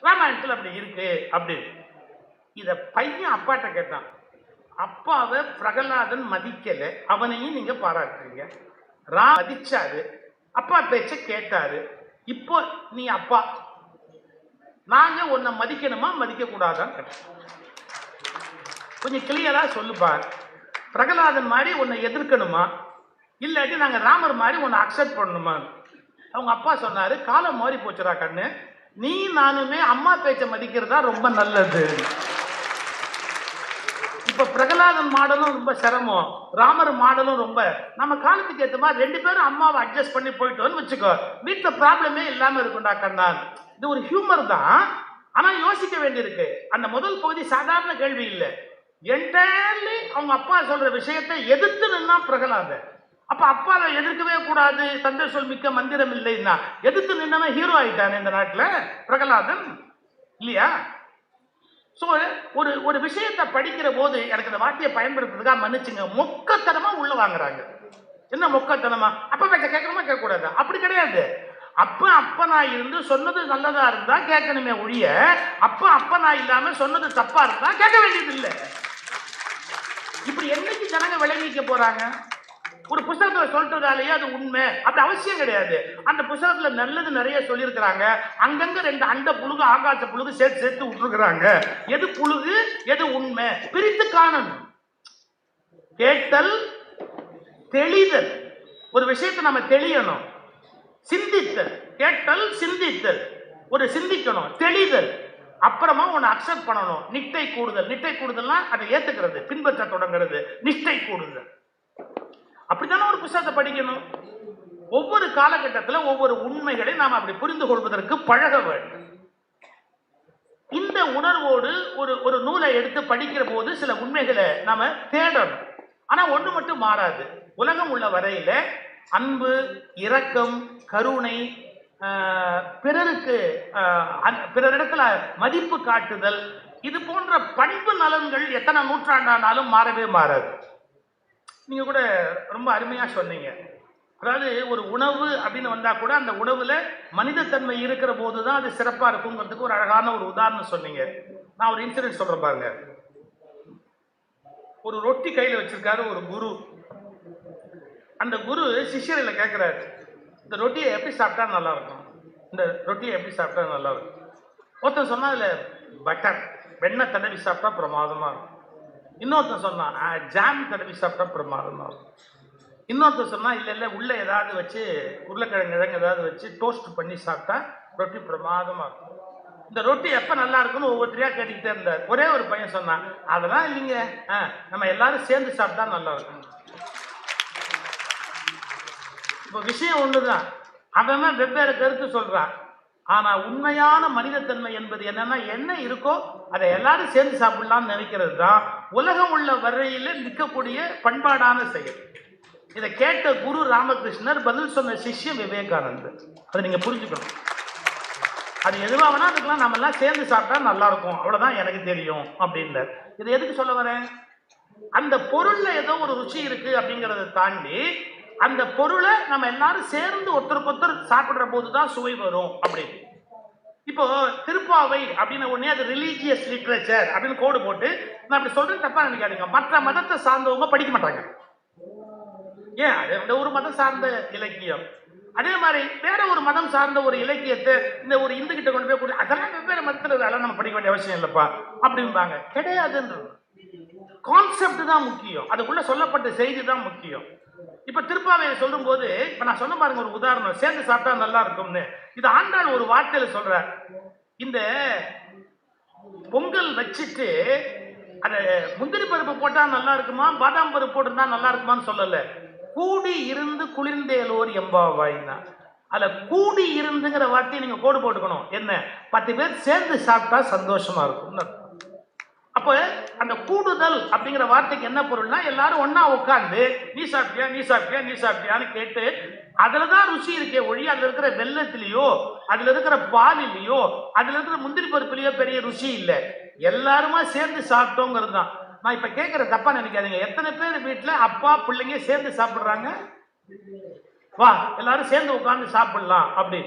ராமாயணத்தில் அப்படி இருக்கு அப்படின்னு. இத பையன் அப்பாட்ட கேட்டான். அப்பாவை பிரகலாதன் மதிக்கல, அவனையும் நீங்க பாராட்டுறீங்க. மதிச்சாரு, அப்பா பேச்ச கேட்டாரு. இப்போ நீ அப்பா, நாங்க உன்னை மதிக்கணுமா மதிக்க கூடாதான்? கொஞ்சம் கிளியரா சொல்லுப்பா. பிரகலாதன் மாதிரி உன்னை எதிர்க்கணுமா, இல்லாட்டி நாங்க ராமர் மாதிரி உன்னை அக்செப்ட் பண்ணணுமா? அவங்க அப்பா சொன்னாரு, காலம் மாறி போச்சுடா கண்ணு, நீ நானுமே அம்மா பேச்ச மதிக்கிறதா ரொம்ப நல்லது. இப்ப பிரகலாதன் மாடலும் ரொம்ப சிரமம், ராமர் மாடலும் ரொம்ப, நம்ம காலத்துக்கு ஏற்ற மாதிரி ரெண்டு பேரும் அம்மாவை அட்ஜஸ்ட் பண்ணி போயிட்டோன்னு வச்சுக்கோ, வீட்டுல ப்ராப்ளமே இல்லாம இருக்கும்டா கண்ணா. இது ஒரு ஹியூமர் தான், ஆனா யோசிக்க வேண்டியிருக்கு. அந்த முதல் பகுதி சாதாரண கேள்வி இல்லை, என்டையர்லி அவங்க அப்பா சொல்ற விஷயத்தை எதிர்த்து நின்னா பிரகலாதன். அப்ப அப்பாவை எதிர்க்கவே கூடாது, தந்தை சொல் மிக்க மந்திரம் இல்லைன்னா எதிர்த்து நின்னவன் ஹீரோ ஆயிட்டானே இந்த நாட்டுல பிரகலாதன், இல்லையா? சோ ஒரு ஒரு விஷயத்தை படிக்கிற போது எனக்கு இந்த வார்த்தையை பயன்படுத்துறதுக்காக மன்னிச்சுங்க, மொக்கத்தனமா உள்ள வாங்குறாங்க. என்ன மொக்கத்தனமா? அப்ப பேச்ச கேட்கணுமா கேட்க கூடாது? அப்படி கிடையாது. அப்பனா இருந்து சொன்னது நல்லதா இருந்தா கேட்கணுமே ஒழிய, அப்பனா இல்லாம சொன்னது தப்பா இருந்தா கேட்க வேண்டியது இல்லை. இப்படி என்னைக்கு ஜனங்க விளைவிக்க போறாங்க? ஒரு புத்தகத்துல சொல்றதாலேயே அது உண்மை அப்படி அவசியம் கிடையாது. அந்த புத்தகத்துல நல்லது நிறைய சொல்லியிருக்கிறாங்க, அங்கங்க ரெண்டு அண்ட புழுகு ஆகாச புழுகு சேர்த்து சேர்த்து விட்டுருக்கிறாங்க. எது புழுகு எது உண்மை பிரித்து காணணும். கேட்டல் தெளிதல், ஒரு விஷயத்தை நம்ம தெளியணும். சிந்தித்தல், கேட்டல் சிந்தித்தல், ஒரு சிந்திக்கணும். தெளிதல், அப்புறமா உன்னை அக்செப்ட் பண்ணணும். நிட்டை கூடுதல், நிட்டை கூடுதல்னா அதை ஏத்துக்கிறது, பின்பற்ற தொடங்குறது, நிஷ்டை கூடுதல். அப்படித்தானே ஒரு புத்தகத்தை படிக்கணும். ஒவ்வொரு காலகட்டத்தில் ஒவ்வொரு உண்மைகளை நாம் அப்படி புரிந்து கொள்வதற்கு பழக வேண்டும். இந்த உணர்வோடு ஒரு நூலை எடுத்து படிக்கிற போது சில உண்மைகளை நாம தேடணும். ஆனா ஒன்று மட்டும் மாறாது, உலகம் உள்ள வரையில அன்பு, இரக்கம், கருணை, பிறருக்கு பிறரிடத்துல மதிப்பு காட்டுதல், இது போன்ற பண்பு நலன்கள் எத்தனை நூற்றாண்டானாலும் மாறவே மாறாது. நீங்க கூட ரொம்ப அருமையா சொன்னீங்க. அதாவது ஒரு உணவு அப்படின்னு வந்தா கூட அந்த உணவுல மனிதத்தன்மை இருக்கிற போதுதான் அது சிறப்பா இருக்குங்கிறதுக்கு ஒரு அழகான ஒரு உதாரணம் சொன்னீங்க. நான் ஒரு இன்சிடென்ட் சொல்றேன் பாருங்க. ஒரு ரொட்டி கையில வச்சிருக்காரு ஒரு குரு. அந்த குரு சிஷ்யர்களை கேட்கிறாரு, இந்த ரொட்டியை எப்படி சாப்பிட்டா நல்லா இருக்கும், இந்த ரொட்டியை எப்படி சாப்பிட்டா நல்லா இருக்கும். ஒருத்தன் சொன்னா அதுல பட்டர் வெண்ணெய் தடவி சாப்பிட்டா பிரமாதமா இருக்கும். இன்னொருத்தன் சொன்னான் ஜாம் தடவி சாப்பிட்டா பிரமாதமா இருக்கும். இன்னொருத்தர் சொன்னா இல்ல உள்ள ஏதாவது வச்சு உருளைக்கிழங்கு ஏதாவது வச்சு டோஸ்ட் பண்ணி சாப்பிட்டா ரொட்டி பிரமாதமா இருக்கும். இந்த ரொட்டி எப்ப நல்லா இருக்குன்னு ஒவ்வொருத்தரையா கேட்டுக்கிட்டே இருந்தார். ஒரே ஒரு பையன் சொன்னான், அதெல்லாம் இல்லைங்க, நம்ம எல்லாரும் சேர்ந்து சாப்பிட்டா நல்லா இருக்கும். இப்போ விஷயம் ஒண்ணுதான், அவன் வெவ்வேறு கருத்து சொல்றான். ஆனா உண்மையான மனிதத்தன்மை என்பது என்னன்னா, என்ன இருக்கோ அதை எல்லாரும் சேர்ந்து சாப்பிடலாம்னு நினைக்கிறது தான் உலகம் உள்ள வரையில நிற்கக்கூடிய பண்பாடான செயல். இதை கேட்ட குரு ராமகிருஷ்ணர் பதில் சொன்ன சிஷ்ய விவேகானந்தர். அதை நீங்க புரிஞ்சுக்கணும். அது எதுவா வேணா அதுக்கெல்லாம் நம்ம எல்லாம் சேர்ந்து சாப்பிட்டா நல்லா இருக்கும், அவ்வளவுதான் எனக்கு தெரியும் அப்படின்னு. இதை எதுக்கு சொல்ல வரேன்? அந்த பொருள்ல ஏதோ ஒரு ருச்சி இருக்கு அப்படிங்கறத தாண்டி அந்த பொருளை நம்ம எல்லாரும் சேர்ந்து ஒருத்தருக்கு ஒருத்தர் சாப்பிடுற போதுதான் சுவை வரும் அப்படின்னு. இப்போ திருப்பாவை அப்படின்னு ஒண்ணே அது ரிலீஜியஸ் லிட்ரேச்சர் அப்படின்னு கோடு போட்டு, நான் அப்படி சொல்றேன் தப்பா நினைக்காதீங்க, மற்ற மதத்தை சார்ந்தவங்க படிக்க மாட்டாங்க. ஏன், அது ஒரு மதம் சார்ந்த இலக்கியம். அதே மாதிரி வேற ஒரு மதம் சார்ந்த ஒரு இலக்கியத்தை இந்த ஒரு இந்து கிட்ட கொண்டு போய் கொடு, அதெல்லாம் வெவ்வேறு மதத்துல நம்ம படிக்க வேண்டிய அவசியம் இல்லப்பா அப்படிம்பாங்க. கிடையாதுன்றது. கான்செப்ட் தான் முக்கியம், அதுக்குள்ள சொல்லப்பட்ட செய்தி தான் முக்கியம். இப்ப திருப்பாவையை சொல்லும் போது இப்ப நான் சொன்ன பாருங்க ஒரு உதாரணம், சேர்ந்து சாப்பிட்டா நல்லா இருக்கும்னு. இது ஆண்டாள் ஒரு வார்த்தையில சொல்ற. இந்த பொங்கல் வச்சுட்டு அத முந்திரி பருப்பு போட்டா நல்லா இருக்குமா, பாதாம் பருப்பு போட்டிருந்தா நல்லா இருக்குமான்னு சொல்லல. கூடி இருந்து குளிர்ந்தேலோர் எம்பாவாய்னா, அதுல கூடி இருந்துங்கிற வார்த்தையை நீங்க கோடு போட்டுக்கணும். என்ன, 10 பேர் சேர்ந்து சாப்பிட்டா சந்தோஷமா இருக்கும். அப்ப அந்த கூடுதல் அப்படிங்கிற வார்த்தைக்கு என்ன பொருள்னா, எல்லாரும் ஒன்னா உட்கார்ந்து நீ சாப்பிட்டியா நீ சாப்பிட்டியா நீ சாப்பிட்டியான்னு கேட்டு அதுலதான் ருசி இருக்கே ஒழிய அதுல இருக்கிற வெள்ளத்திலேயோ அதுல இருக்கிற பாலிலேயோ அதுல இருக்கிற முந்திரி பருப்புலயோ பெரிய ருசி இல்லை. எல்லாருமா சேர்ந்து சாப்பிட்டோங்கிறது தான். நான் இப்ப கேட்கிற தப்பா நினைக்காதீங்க, எத்தனை பேர் வீட்டுல அப்பா பிள்ளைங்க சேர்ந்து சாப்பிடுறாங்க? வா எல்லாரும் சேர்ந்து உட்கார்ந்து சாப்பிடலாம் அப்படி.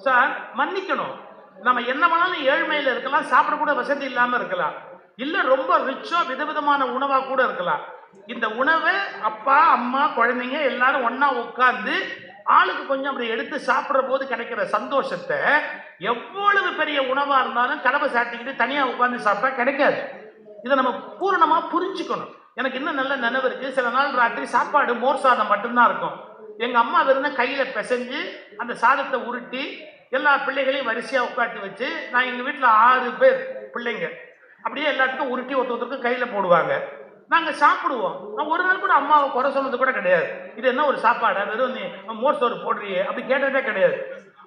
சார் மன்னிக்கணும், நம்ம என்ன வேணாலும் ஏழ்மையில இருக்கலாம், சாப்பிடக்கூட வசதி இல்லாம இருக்கலாம், இல்ல ரொம்ப ரிச்சோ விதவிதமான உணவா கூட இருக்கலாம். இந்த உணவை அப்பா அம்மா குழந்தைங்க எல்லாரும் ஒன்னா உட்கார்ந்து ஆளுக்கு கொஞ்சம் அப்படி எடுத்து சாப்பிடுற போது கிடைக்கிற சந்தோஷத்தை எவ்வளவு பெரிய உணவா இருந்தாலும் கதவை சாட்டிக்கிட்டு தனியா உட்கார்ந்து சாப்பிட்டா கிடைக்காது. இதை நம்ம பூரணமா புரிஞ்சுக்கணும். எனக்கு இன்னும் நல்ல நினைவு இருக்கு. சில நாள் ராத்திரி சாப்பாடு மோர் சாதம் மட்டும்தான் இருக்கும். எங்க அம்மா வெறும் கையில பிசைஞ்சு அந்த சாதத்தை உருட்டி எல்லா பிள்ளைகளையும் வரிசையா உட்காந்து வச்சு, நான் எங்க வீட்டுல 6 பேர் பிள்ளைங்க, அப்படியே எல்லாத்துக்கும் உருட்டி ஒருத்தருக்கு கையில போடுவாங்க. நாங்க சாப்பிடுவோம். நான் ஒரு நாள் கூட அம்மாவை குறை சொன்னது கூட கிடையாது. இது என்ன ஒரு சாப்பாடா, வெறும் நீ மோர் சோறு போடுறியே அப்படி கேட்டதே கிடையாது.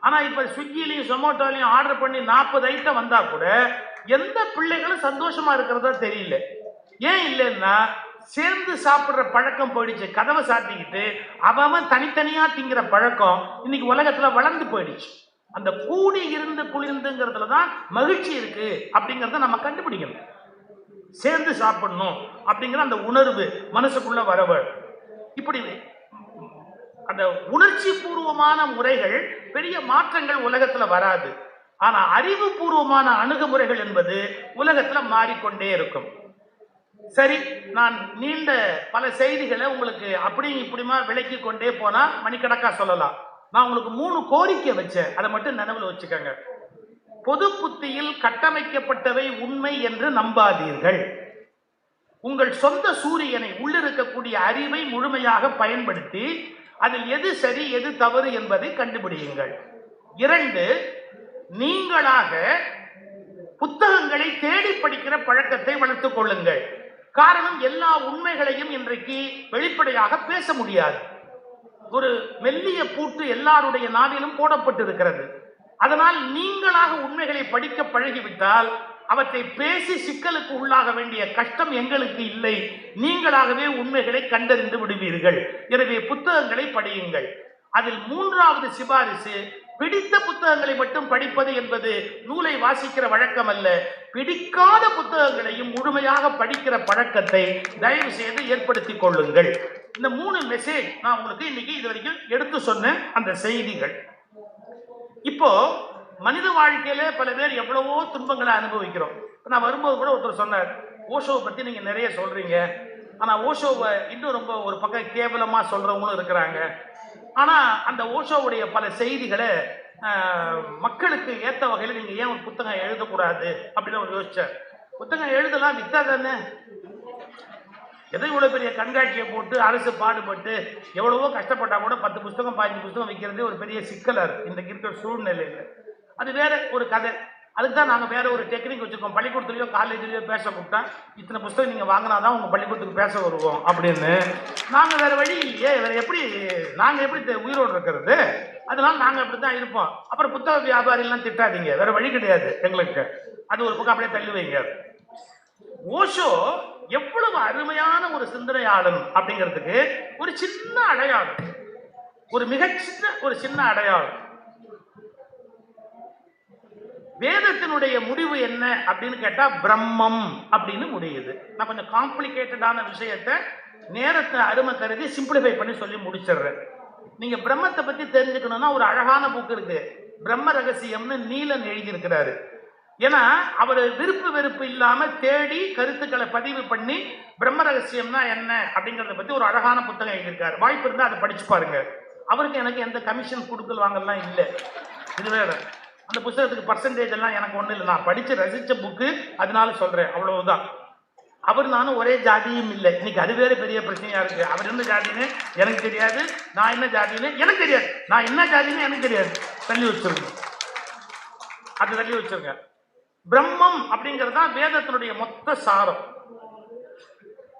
ஆனா இப்ப ஸ்விக்கிலையும் ஜொமேட்டோலையும் ஆர்டர் பண்ணி 40 ஐட்டம் வந்தா கூட எந்த பிள்ளைகளும் சந்தோஷமா இருக்கிறதா தெரியல. ஏன் இல்லைன்னா சேர்ந்து சாப்பிடுற பழக்கம் போயிடுச்சு. கதவை சாத்திக்கிட்டு அவன் தனித்தனியா திங்கிற பழக்கம் இன்னைக்கு உலகத்துல வளர்ந்து போயிடுச்சு. அந்த கூடி இருந்து குளிர்ந்துங்கிறதுலதான் மகிழ்ச்சி இருக்கு அப்படிங்கறத நம்ம கண்டுபிடிக்கணும். சேர்ந்து சாப்பிடணும் அப்படிங்கிற அந்த உணர்வு மனசுக்குள்ள வரவள். இப்படி அந்த உணர்ச்சி பூர்வமான முறைகள் பெரிய மாற்றங்கள் உலகத்துல வராது. ஆனா அறிவுபூர்வமான அணுகுமுறைகள் என்பது உலகத்துல மாறிக்கொண்டே இருக்கும். சரி, நான் நீண்ட பல செய்திகளை உங்களுக்கு அப்படி இப்படிமா விளக்கி கொண்டே போனா மணிக்கணக்கா சொல்லலாம். நான் உங்களுக்கு 3 கோரிக்கை வச்சேன், அதை மட்டும் நினைவுல வச்சுக்கோங்க. பொது புத்தியில் கட்டமைக்கப்பட்டவை உண்மை என்று நம்பாதீர்கள். உங்கள் சொந்த சூரியனை உள்ளிருக்கக்கூடிய அறிவை முழுமையாக பயன்படுத்தி அதில் எது சரி எது தவறு என்பதை கண்டுபிடியுங்கள். 2, நீங்களாக புத்தகங்களை தேடி படிக்கிற பழக்கத்தை வளர்த்துக் கொள்ளுங்கள். காரணம், எல்லா உண்மைகளையும் இன்றைக்கு வெளிப்படையாக பேச முடியாது. ஒரு மெல்லிய பூட்டு எல்லாருடைய நாவிலும் போடப்பட்டிருக்கிறது. அதனால் நீங்களாக உண்மைகளை படிக்க பழகிவிட்டால் அவற்றை பேசி சிக்கலுக்கு உள்ளாக வேண்டிய கஷ்டம் எங்களுக்கு இல்லை. நீங்களாகவே உண்மைகளை கண்டறிந்து விடுவீர்கள். எனவே புத்தகங்களை படியுங்கள். அதில் 3வது சிபாரிசு, பிடித்த புத்தகங்களை மட்டும் படிப்பது என்பது நூலை வாசிக்கிற வழக்கம் அல்ல. பிடிக்காத புத்தகங்களையும் முழுமையாக படிக்கிற பழக்கத்தை தயவு செய்து ஏற்படுத்திக் கொள்ளுங்கள். இந்த 3 மெசேஜ் நான் உங்களுக்கு இன்னைக்கு இது வரைக்கும் எடுத்து சொன்ன அந்த செய்திகள். இப்போ மனித வாழ்க்கையில பல பேர் எவ்வளவோ துன்பங்களை அனுபவிக்கிறோம். நான் வரும்போது கூட ஒருத்தர் சொன்னார், ஓஷோவை பத்தி நீங்க நிறைய சொல்றீங்க, ஆனா ஓஷோவை இன்னும் ரொம்ப ஒரு பக்கம் கேவலமா சொல்றவங்களும் இருக்கிறாங்க. ஆனா அந்த ஓஷோவுடைய பல செய்திகளை மக்களுக்கு ஏற்ற வகையில் நீங்க ஏன் ஒரு புத்தகம் எழுதக்கூடாது அப்படின்னு அவர் யோசிச்சார். புத்தகம் எழுதலாம், வித்தா தானே. எதை இவ்வளவு பெரிய கண்காட்சியை போட்டு அரசு பாடுபட்டு எவ்வளவோ கஷ்டப்பட்டா கூட 10 புத்தகம் 15 புத்தகம் விற்கிறதே ஒரு பெரிய சிக்கலர் இன்றைக்கு இருக்கிற சூழ்நிலையில. அது வேற ஒரு கதை. அதுக்கு தான் நாங்கள் வேற ஒரு டெக்னிக் வச்சிருக்கோம். பள்ளிக்கூடத்துலையோ காலேஜ்லயோ பேச கூப்பிட்டா இத்தனை புத்தகம் நீங்க வாங்கினாதான் உங்க பள்ளிக்கூடத்துக்கு பேச வருவோம் அப்படின்னு. நாங்க வேற வழி இல்லையே, வேற எப்படி நாங்க எப்படி உயிரோடு இருக்கிறது? அதனால நாங்க அப்படித்தான் இருப்போம். அப்புறம் புத்தக வியாபாரிலாம் திட்டாதீங்க, வேற வழி கிடையாது எங்களுக்கு. அது ஒரு பக்கம் அப்படியே தள்ளி வைங்க. ஓஷோ எவ்வளவு அருமையான ஒரு சிந்தனையாளன் அப்படிங்கிறதுக்கு ஒரு சின்ன அடையாளம், ஒரு சின்ன அடையாளம். வேதத்தினுடைய முடிவு என்ன அப்படின்னு கேட்டா பிரம்மம் அப்படின்னு முடியுது. நான் கொஞ்சம் காம்ப்ளிகேட்டடான விஷயத்தை நேரத்தை அருமை கருதி சிம்பிளிஃபை பண்ணி சொல்லி முடிச்சிடுறேன். நீங்க பிரம்மத்தை பத்தி தெரிஞ்சுக்கணும்னா ஒரு அழகான புக் இருக்கு, பிரம்ம ரகசியம்னு நீலன் எழுதியிருக்கிறாரு. ஏன்னா அவர் விருப்பு வெறுப்பு இல்லாம தேடி கருத்துக்களை பதிவு பண்ணி பிரம்ம ரகசியம்னா என்ன அப்படிங்கறத பத்தி ஒரு அழகான புத்தகம் எழுதியிருக்காரு. வாய்ப்பு இருந்தா அதை படிச்சு பாருங்க. அவருக்கு எனக்கு எந்த கமிஷன் கொடுக்கல் வாங்கலாம் இல்லை, இது வேற. அந்த புத்தகத்துக்கு பர்சன்டேஜ் எல்லாம் எனக்கு ஒண்ணு இல்லை, நான் படிச்சு ரசிச்ச புக்கு, அதனால சொல்றேன், அவ்வளவுதான். அவர் நானும் ஒரே ஜாதியும் இல்லை. இன்னைக்கு அது வேற பெரிய பிரச்சனையா இருக்கு. அவர் என்ன ஜாதின்னு எனக்கு தெரியாது, நான் என்ன ஜாதின்னு எனக்கு தெரியாது, நான் என்ன ஜாதின்னு எனக்கு தெரியாது. தள்ளி வச்சிருங்க, அது தள்ளி வச்சிருங்க. பிரம்மம் அப்படிங்கிறது தான் வேதத்தினுடைய மொத்த சாரம்.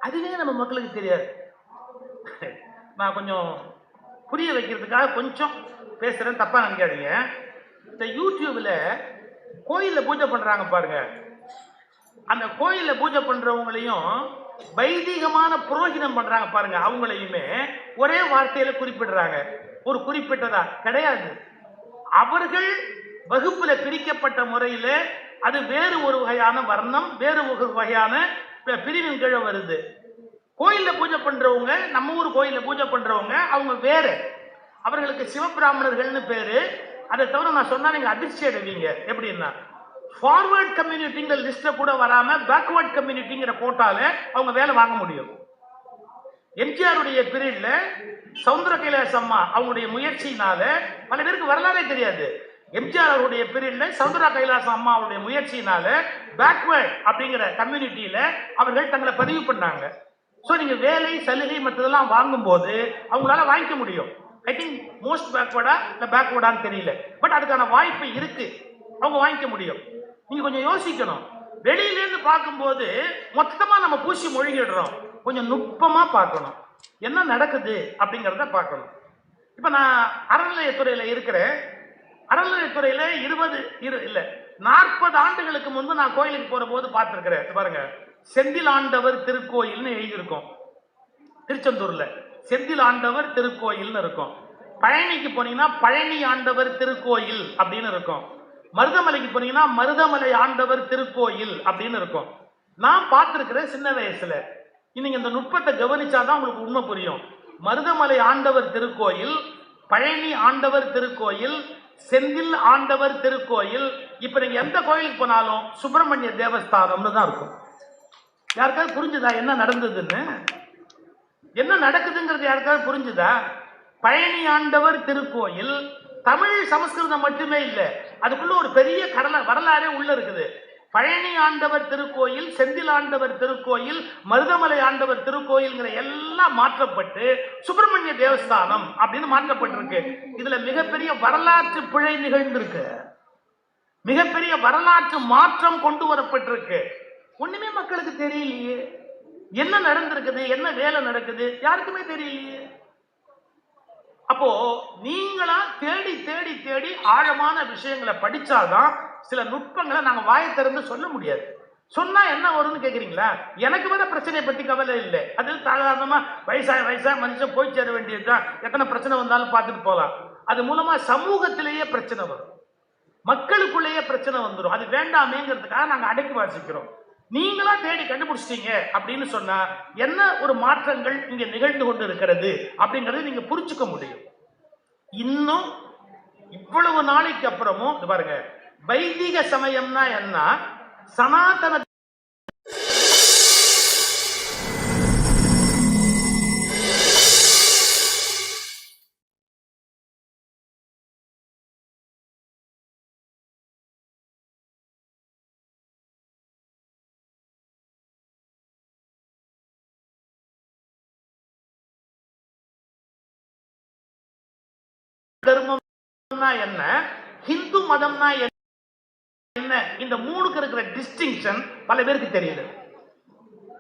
அதுவே நம்ம மக்களுக்கு தெரியாது. நான் கொஞ்சம் புரிய வைக்கிறதுக்காக கொஞ்சம் பேசுறேன், தப்பா நினைக்காதீங்க. இந்த யூடியூப்ல கோயில்ல பூஜை பண்றாங்க பாருங்க, அந்த கோயில்ல பூஜை பண்றவங்களையும் வைதிகமான புரோகிதம் பண்றாங்க பாருங்க, அவங்களையுமே ஒரே வார்த்தையில குறிப்பிடுறாங்க. ஒரு குறிப்பிட்டதா கிடையாது. அவர்கள் வகுப்புல பிரிக்கப்பட்ட முறையில அது வேறு ஒரு வகையான வர்ணம், வேறு ஒரு வகையான பிரிவின் கீழே வருது. கோயில்ல பூஜை பண்றவங்க, நம்ம ஊர் கோயில்ல பூஜை பண்றவங்க அவங்க வேற. அவர்களுக்கு சிவபிராமணர்கள்னு பேரு, அதை தவிர நான் சொன்னா நீங்க அதிர்ச்சி அடைவீங்க. எப்படின்னா, ஃபார்வர்ட் கம்யூனிட்டிங்கிற லிஸ்ட்ல கூட வராம பேக்வர்ட் கம்யூனிட்டிங்கிற போட்டால அவங்க வேலை வாங்க முடியும். எம்ஜிஆருடைய பீரியட்ல சவுந்தர கைலாஸ் அம்மா அவங்களுடைய முயற்சியினால பல பேருக்கு வரலாறே தெரியாது. எம்ஜிஆர் அவருடைய பீரியட்ல சவுந்தர கைலாஸ் அம்மா அவருடைய முயற்சியினால பேக்வர்ட் அப்படிங்கிற கம்யூனிட்டியில அவர்கள் தங்களை பதிவு பண்ணாங்க. ஸோ நீங்க வேலை சலுகை மற்றதெல்லாம் வாங்கும் போது அவங்களால வாங்கிக்க முடியும். ஐ திங்க் மோஸ்ட் பேக்வர்டா இல்ல பேக்வர்டான்னு தெரியல, பட் அதுக்கான வாய்ப்பு இருக்கு, அவங்க வாங்கிக்க முடியும். நீங்க கொஞ்சம் யோசிக்கணும். வெளியிலேருந்து பார்க்கும்போது மொத்தமா நம்ம பூசி மொழிகிடுறோம். கொஞ்சம் நுட்பமா பார்க்கணும், என்ன நடக்குது அப்படிங்கிறத பார்க்கணும். இப்ப நான் அறநிலையத்துறையில இருக்கிறேன். அறநிலையத்துறையில 40 ஆண்டுகளுக்கு முன்பு நான் கோயிலுக்கு போற போது பார்த்திருக்கிறேன். பாருங்க, செந்தில் ஆண்டவர் திருக்கோயில்னு எழுதியிருக்கோம். திருச்செந்தூர்ல செந்தில் ஆண்டவர் திருக்கோயில்னு இருக்கும். பழனிக்கு போனீங்கன்னா பழனி ஆண்டவர் திருக்கோயில் அப்படின்னு இருக்கும். மருதமலைக்கு போனீங்கன்னா மருதமலை ஆண்டவர் திருக்கோயில் அப்படின்னு இருக்கும். நான் பார்த்திருக்கிறேன் சின்ன வயசுல. நீங்க இந்த நுட்பத்தை கவனிச்சாதான் உங்களுக்கு உண்மை புரியும். மருதமலை ஆண்டவர் திருக்கோயில், பழனி ஆண்டவர் திருக்கோயில், செந்தில் ஆண்டவர் திருக்கோயில். இப்ப நீங்க எந்த கோயிலுக்கு போனாலும் சுப்பிரமணிய தேவஸ்தானம்னு தான் இருக்கும். யாருக்காவது புரிஞ்சுதா என்ன நடந்ததுன்னு? என்ன நடக்குதுங்கிறது யாருக்காவது புரிஞ்சுதா? பழனி ஆண்டவர் திருக்கோயில் தமிழ் சமஸ்கிருதம் மட்டுமே இல்லை, அதுக்குள்ள ஒரு பெரிய வரலாறே உள்ள இருக்குது. பழனி ஆண்டவர் திருக்கோயில், செந்தில் ஆண்டவர் திருக்கோயில், மருதமலை ஆண்டவர் திருக்கோயில்ங்கிற எல்லாம் மாற்றப்பட்டு சுப்பிரமணிய தேவஸ்தானம் அப்படின்னு மாற்றப்பட்டிருக்கு. இதுல மிகப்பெரிய வரலாற்று பிழை நிகழ்ந்திருக்கு, மிகப்பெரிய வரலாற்று மாற்றம் கொண்டு வரப்பட்டிருக்கு. ஒண்ணுமே மக்களுக்கு தெரியலையே, என்ன நடந்திருக்குது, என்ன வேலை நடக்குது யாருக்குமே தெரியலையே. அப்போ நீங்களா தேடி தேடி தேடி ஆழமான விஷயங்களை படிச்சாதான் சில நுட்பங்களை நாங்க வாயை திறந்து சொல்ல முடியாது. சொன்னா என்ன வரும்னு கேக்குறீங்களா? எனக்கு வர பிரச்சனையை பத்தி கவலை இல்லை. அது சாதாரணமா வயசா மனுஷன் போய் சேர வேண்டியதுதான். எத்தனை பிரச்சனை வந்தாலும் பார்த்துட்டு போகலாம். அது மூலமா சமூகத்திலேயே பிரச்சனை வரும், மக்களுக்குள்ளேயே பிரச்சனை வந்துடும். அது வேண்டாமேங்கிறதுக்காக நாங்க அடக்கி வாசிக்கிறோம். நீங்களா தேடி கண்டுபிடிச்சிட்டீங்க அப்படின்னு சொன்னா என்ன ஒரு மாற்றங்கள் இங்க நிகழ்ந்து கொண்டு இருக்கிறது அப்படிங்கறது நீங்க புரிஞ்சுக்க முடியும். இன்னும் இவ்வளவு நாளைக்கு அப்புறமும் பாருங்க, வைதிக சமயம்னா என்ன, சனாதன தர்மம்னா என்ன, ஹிந்து மதம்னா என்ன, இந்த மூணுக்கு இருக்கிற டிஸ்டிங்ஷன் பல பேருக்கு தெரியல.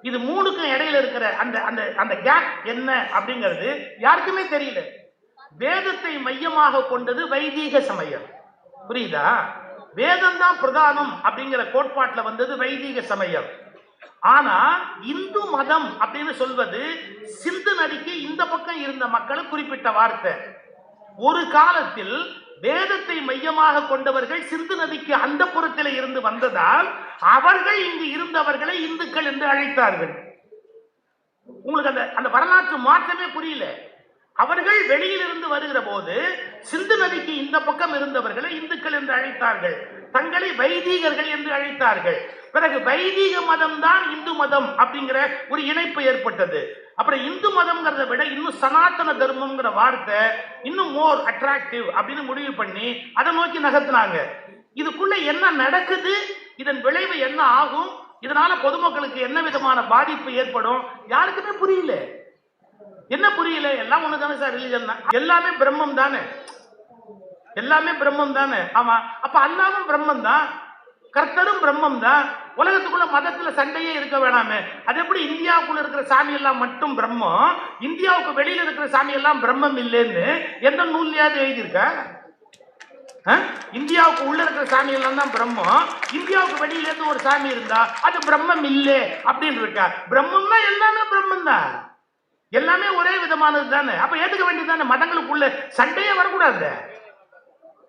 இது மூணுக்கும் இடையில இருக்கிற அந்த அந்த அந்த கேப் என்ன அப்படிங்கிறது யாருக்குமே தெரியல. வேதத்தை மையமாக கொண்டது வைதீக சமயம், புரியுதா? வேதம் தான் பிரதானம் அப்படிங்கிற கோட்பாட்டில் வந்தது வைதீக சமயம். ஆனா இந்து மதம் அப்படின்னு சொல்வது சிந்து நதிக்கு இந்த பக்கம் இருந்த மக்களை குறிப்பிட்ட வார்த்தை. ஒரு காலத்தில் வேதத்தை மையமாக கொண்டவர்கள் சிந்து நதிக்கு அந்த புறத்தில் இருந்து வந்ததால் அவர்கள் இங்கு இருந்தவர்களை இந்துக்கள் என்று அழைத்தார்கள். உங்களுக்கு அந்த வரலாற்று மாற்றமே புரியல. அவர்கள் வெளியிலிருந்து வருகிற போது சிந்து நதிக்கு இந்த பக்கம் இருந்தவர்களை இந்துக்கள் என்று அழைத்தார்கள், தங்களை வைதீகர்கள் என்று அழைத்தார்கள். பிறகு வைதீக மதம் தான் இந்து மதம் அப்படிங்கிற ஒரு இணைப்பு ஏற்பட்டது. அப்புறம் இந்து மதம்ங்கிறத விட இன்னும் சனாதன தர்மம்ங்கிற வார்த்தை இன்னும் மோர் அட்ராக்டிவ் அப்படின்னு முடிவு பண்ணி அதை நோக்கி நகர்த்தினாங்க. இதுக்குள்ள என்ன நடக்குது, இதன் விளைவு என்ன ஆகும், இதனால பொதுமக்களுக்கு என்ன விதமான பாதிப்பு ஏற்படும் யாருக்குமே புரியல. என்ன புரியல? எல்லாம் ஒண்ணு தானே சார், ரிலிஜன் தான், எல்லாமே பிரம்மம் தானே, எல்லாமே பிரம்மம் தானே. ஆமா, அப்ப அல்லாவும் பிரம்மம் தான், கர்த்தரும் பிரம்மம் தான். உலகத்துக்குள்ள மதத்துல சண்டையே இருக்க வேணாமே. அது எப்படி இந்தியாவுக்குள்ள இருக்கிற சாமி எல்லாம் மட்டும் பிரம்மம், இந்தியாவுக்கு வெளியில இருக்கிற சாமி எல்லாம் பிரம்மம் இல்லைன்னு எந்த நூல்லையாவது எழுதியிருக்க? இந்தியாவுக்கு உள்ள இருக்கிற சாமி எல்லாம் தான் பிரம்மம், இந்தியாவுக்கு வெளியில இருந்து ஒரு சாமி இருந்தா அது பிரம்மம் இல்லை அப்படின்னு இருக்கா? பிரம்மம்னா எல்லாமே பிரம்மம் தான், எல்லாமே ஒரே விதமானது தானே. அப்ப ஏத்துக்க வேண்டியது தானே, மதங்களுக்குள்ள சண்டையே வரக்கூடாது.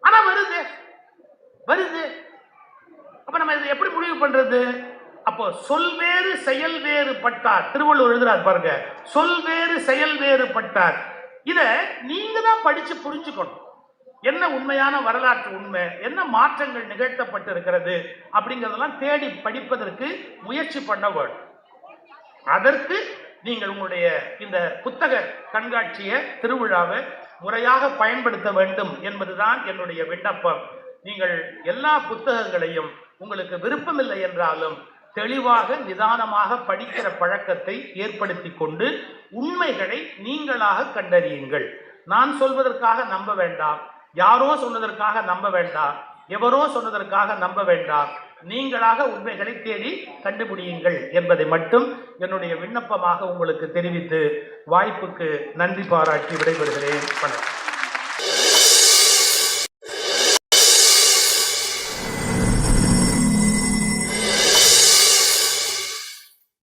ஆனா வருது வருது. அப்ப நம்ம இதை எப்படி முடிவு பண்றது? அப்போ சொல் வேறு செயல் வேறு பட்டார், திருவள்ளுவர் எழுதுறார் பாருங்க, சொல் வேறு செயல் வேறு பட்டார். இத நீங்க தான் படிச்சு புரிஞ்சுக்கணும். என்ன உண்மையான வரலாற்று உண்மை, என்ன மாற்றங்கள் நிகழ்த்தப்பட்டு இருக்கிறது அப்படிங்கிறதெல்லாம் தேடி படிப்பதற்கு முயற்சி பண்ண வேண்டும். அதற்கு நீங்கள் உங்களுடைய இந்த புத்தக கண்காட்சியை, திருவிழாவை முறையாக பயன்படுத்த வேண்டும் என்பதுதான் என்னுடைய விண்ணப்பம். நீங்கள் எல்லா புத்தகங்களையும் உங்களுக்கு விருப்பமில்லை என்றாலும் தெளிவாக நிதானமாக படிக்கிற பழக்கத்தை ஏற்படுத்தி கொண்டு உண்மைகளை நீங்களாக கண்டறியுங்கள். நான் சொல்வதற்காக நம்ப வேண்டாம், யாரோ சொன்னதற்காக நம்ப வேண்டாம், எவரோ சொன்னதற்காக நம்ப வேண்டாம். நீங்களாக உண்மைகளை தேடி கண்டுபிடியுங்கள் என்பதை மட்டும் என்னுடைய விண்ணப்பமாக உங்களுக்கு தெரிவித்து வாய்ப்புக்கு நன்றி பாராட்டி விடைபெறுகிறேன். வணக்கம்.